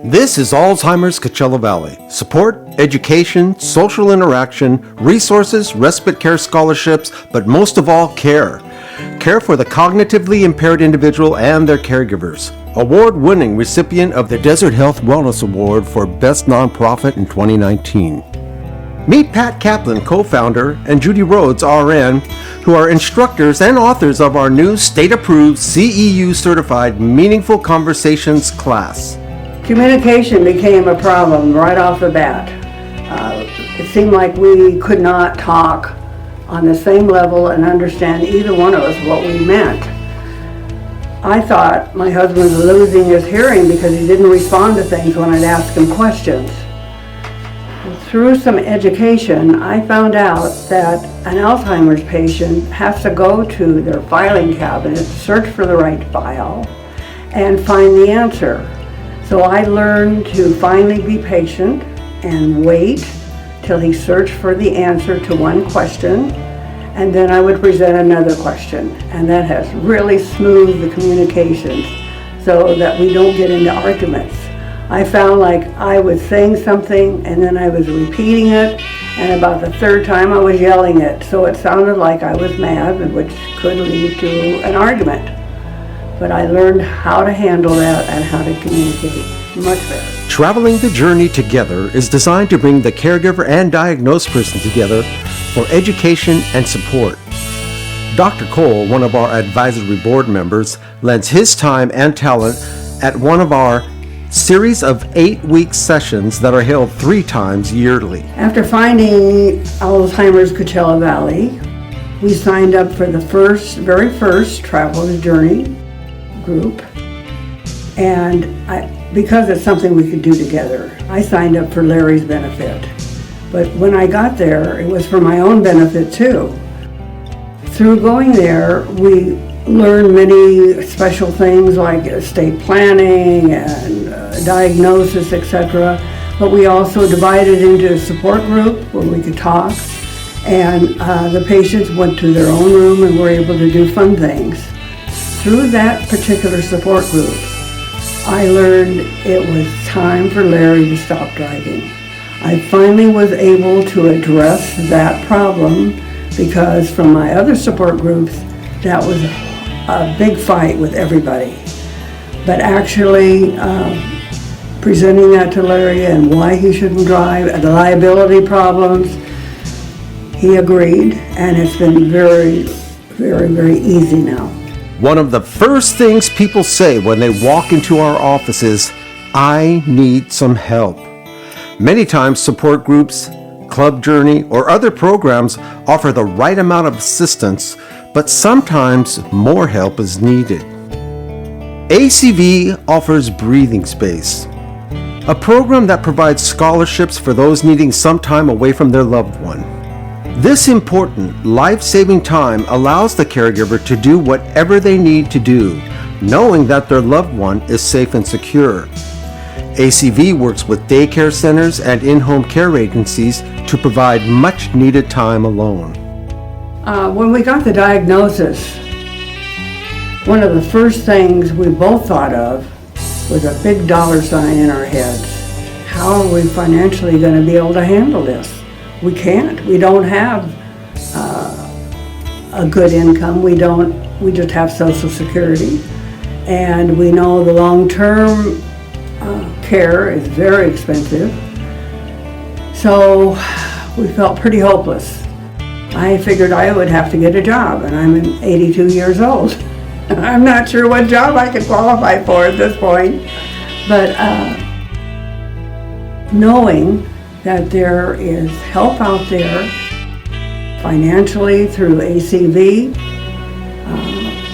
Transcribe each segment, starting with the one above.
This is Alzheimer's Coachella Valley. Support, education, social interaction, resources, respite care scholarships, but most of all, care. Care for the cognitively impaired individual and their caregivers. Award-winning recipient of the Desert Health Wellness Award for Best Nonprofit in 2019. Meet Pat Kaplan, co-founder, and Judy Rhodes, RN, who are instructors and authors of our new state-approved, CEU-certified Meaningful Conversations class. Communication became a problem right off the bat. It seemed like we could not talk on the same level and understand either one of us what we meant. I thought my husband was losing his hearing because he didn't respond to things when I'd ask him questions. Through some education, I found out that an Alzheimer's patient has to go to their filing cabinet, search for the right file, and find the answer. So I learned to finally be patient and wait till he searched for the answer to one question, and then I would present another question. And that has really smoothed the communications so that we don't get into arguments. I found like I was saying something and then I was repeating it, and about the third time I was yelling it. So it sounded like I was mad, which could lead to an argument. But I learned how to handle that and how to communicate much better. Traveling the journey together is designed to bring the caregiver and diagnosed person together for education and support. Dr. Cole, one of our advisory board members, lends his time and talent at one of our series of 8-week sessions that are held 3 times yearly. After finding Alzheimer's Coachella Valley, we signed up for the very first Traveler's Journey group, and because it's something we could do together, I signed up for Larry's benefit. But when I got there, it was for my own benefit too. Through going there, we learned many special things like estate planning and diagnosis, etc. But we also divided into a support group where we could talk, and the patients went to their own room and were able to do fun things. Through that particular support group, I learned it was time for Larry to stop driving. I finally was able to address that problem because from my other support groups, that was a big fight with everybody. But actually, presenting that to Larry and why he shouldn't drive, and the liability problems, he agreed, and it's been very, very, very easy now. One of the first things people say when they walk into our office is, "I need some help." Many times support groups, Club Journey, or other programs offer the right amount of assistance, but sometimes more help is needed. ACV offers Breathing Space, a program that provides scholarships for those needing some time away from their loved one. This important, life-saving time allows the caregiver to do whatever they need to do, knowing that their loved one is safe and secure. ACV works with daycare centers and in-home care agencies to provide much-needed time alone. When we got the diagnosis, one of the first things we both thought of was a big dollar sign in our heads. How are we financially going to be able to handle this? We can't. We don't have a good income. We just have Social Security. And we know the long-term care is very expensive. So we felt pretty hopeless. I figured I would have to get a job, and I'm 82 years old. I'm not sure what job I could qualify for at this point. But knowing that there is help out there financially through ACV,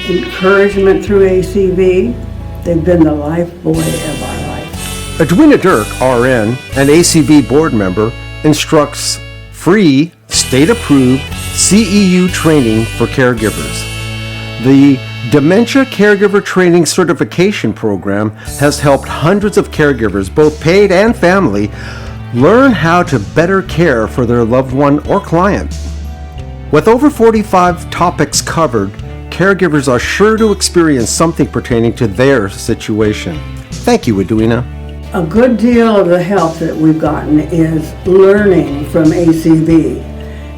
encouragement through ACV. They've been the lifebuoy of our life. Edwina Dirk, RN, an ACV board member, instructs free, state-approved CEU training for caregivers. The Dementia Caregiver Training Certification Program has helped hundreds of caregivers, both paid and family, learn how to better care for their loved one or client. With over 45 topics covered, caregivers are sure to experience something pertaining to their situation. Thank you, Edwina. a good deal of the help that we've gotten is learning from ACV.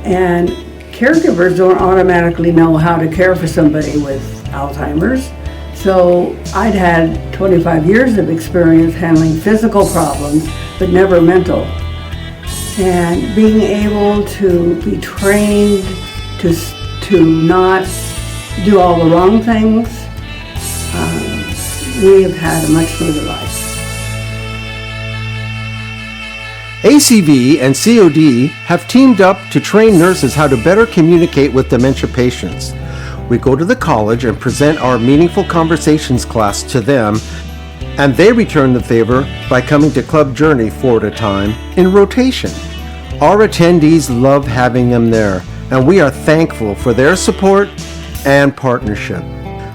And caregivers don't automatically know how to care for somebody with Alzheimer's. So I'd had 25 years of experience handling physical problems, but never mental. And being able to be trained to not do all the wrong things, we have had a much smoother life. ACV and COD have teamed up to train nurses how to better communicate with dementia patients. We go to the college and present our Meaningful Conversations class to them, and they return the favor by coming to Club Journey 4 at a time in rotation. Our attendees love having them there, and we are thankful for their support and partnership.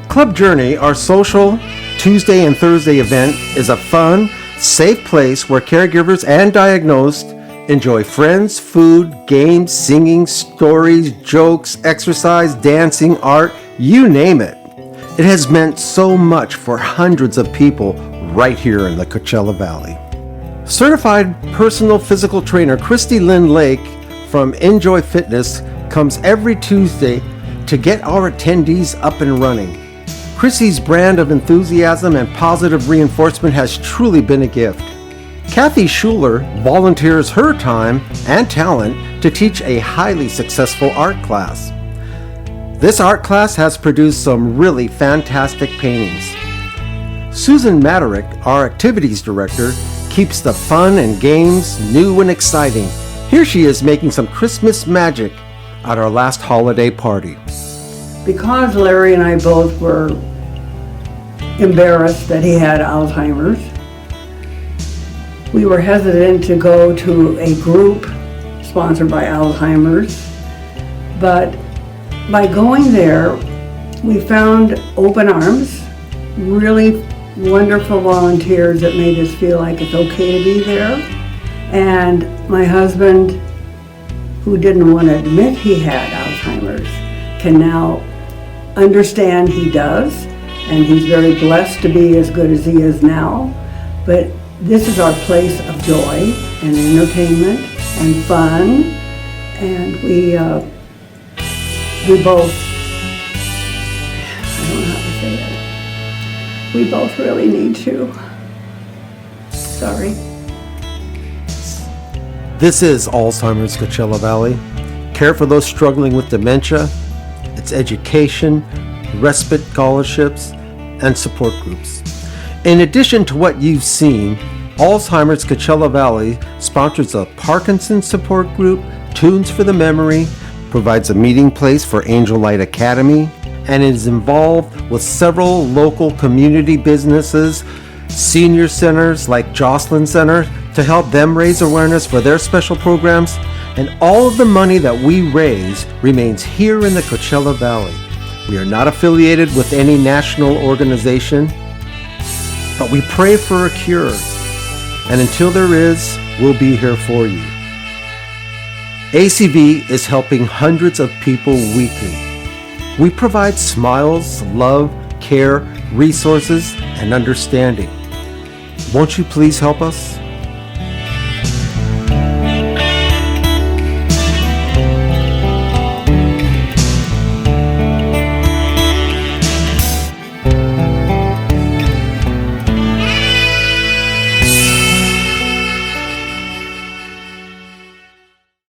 Club Journey, our social Tuesday and Thursday event, is a fun, safe place where caregivers and diagnosed enjoy friends, food, games, singing, stories, jokes, exercise, dancing, art, you name it. It has meant so much for hundreds of people right here in the Coachella Valley. Certified personal physical trainer Christy Lynn Lake from Enjoy Fitness comes every Tuesday to get our attendees up and running. Chrissy's brand of enthusiasm and positive reinforcement has truly been a gift. Kathy Schuler volunteers her time and talent to teach a highly successful art class. This art class has produced some really fantastic paintings. Susan Maderick, our activities director, keeps the fun and games new and exciting. Here she is making some Christmas magic at our last holiday party. Because Larry and I both were embarrassed that he had Alzheimer's, we were hesitant to go to a group sponsored by Alzheimer's, but by going there, we found open arms, really wonderful volunteers that made us feel like it's okay to be there. And my husband, who didn't want to admit he had Alzheimer's, can now understand he does, and he's very blessed to be as good as he is now. But this is our place of joy and entertainment and fun, and we both, I don't know how to say it, we both really need to. Sorry. This is Alzheimer's Coachella Valley. Care for those struggling with dementia. It's education, respite scholarships, and support groups. In addition to what you've seen, Alzheimer's Coachella Valley sponsors a Parkinson's support group, Tunes for the Memory, provides a meeting place for Angel Light Academy, and is involved with several local community businesses, senior centers like Jocelyn Center, to help them raise awareness for their special programs. And all of the money that we raise remains here in the Coachella Valley. We are not affiliated with any national organization, but we pray for a cure. And until there is, we'll be here for you. ACV is helping hundreds of people weekly. We provide smiles, love, care, resources, and understanding. Won't you please help us?